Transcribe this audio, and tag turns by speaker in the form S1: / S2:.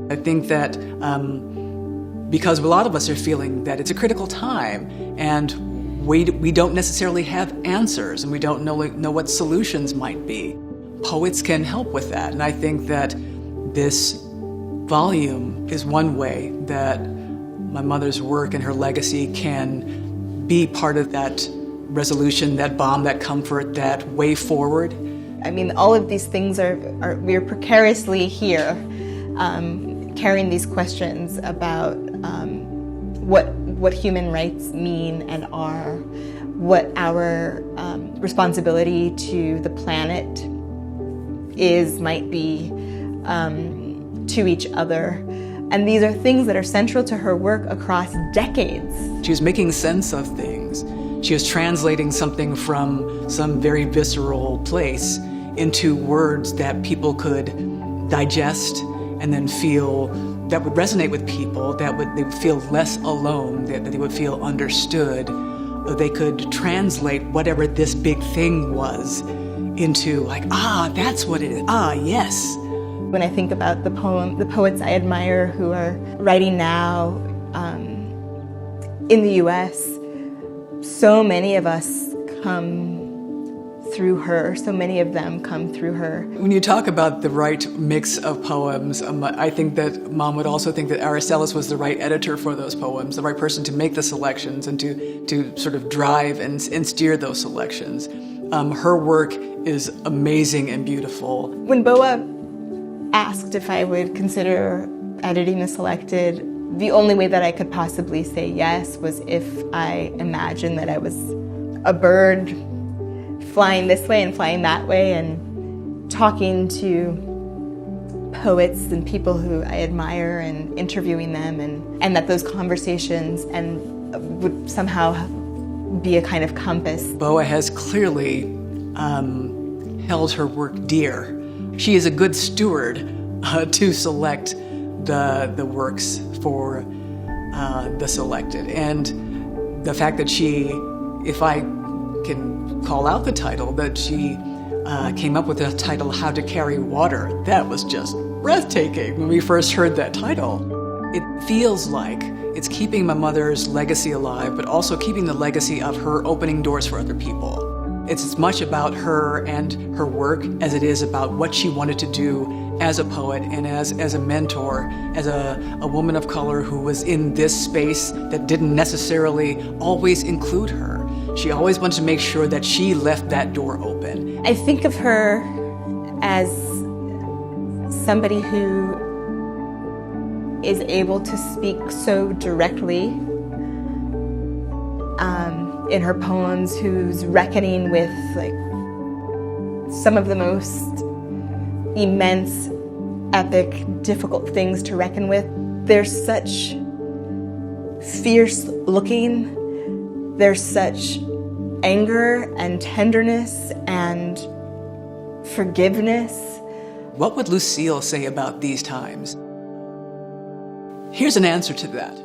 S1: I think that because a lot of us are feeling that it's a critical time and we don't necessarily have answers and we don't know what solutions might be. Poets can help with that, and I think that this volume is one way that my mother's work and her legacy can be part of that resolution, that balm, that comfort, that way forward.
S2: I mean, all of these things we're precariously here, carrying these questions about what human rights mean and are, what our responsibility to the planet might be to each other. And these are things that are central to her work across decades.
S1: She was making sense of things. She was translating something from some very visceral place into words that people could digest and then feel, that would resonate with people, they would feel less alone, that they would feel understood. They could translate whatever this big thing was into like, that's what it is, yes.
S2: When I think about the poets I admire who are writing now in the US, so many of us come through her, so many of them come through her.
S1: When you talk about the right mix of poems, I think that Mom would also think that Araceli was the right editor for those poems, the right person to make the selections and to sort of drive and steer those selections. Her work is amazing and beautiful.
S2: When Boa asked if I would consider editing the selected, the only way that I could possibly say yes was if I imagined that I was a bird flying this way and flying that way and talking to poets and people who I admire and interviewing them, and that those conversations would somehow be a kind of compass.
S1: Boa has clearly held her work dear. She is a good steward to select the works for the selected. And the fact that she, if I can call out the title, that she came up with the title, How to Carry Water, that was just breathtaking when we first heard that title. It feels like it's keeping my mother's legacy alive, but also keeping the legacy of her opening doors for other people. It's as much about her and her work as it is about what she wanted to do as a poet and as a mentor, as a woman of color who was in this space that didn't necessarily always include her. She always wanted to make sure that she left that door open.
S2: I think of her as somebody who is able to speak so directly in her poems, who's reckoning with like some of the most immense, epic, difficult things to reckon with. There's such fierce looking, there's such anger and tenderness and forgiveness.
S1: What would Lucille say about these times? Here's an answer to that.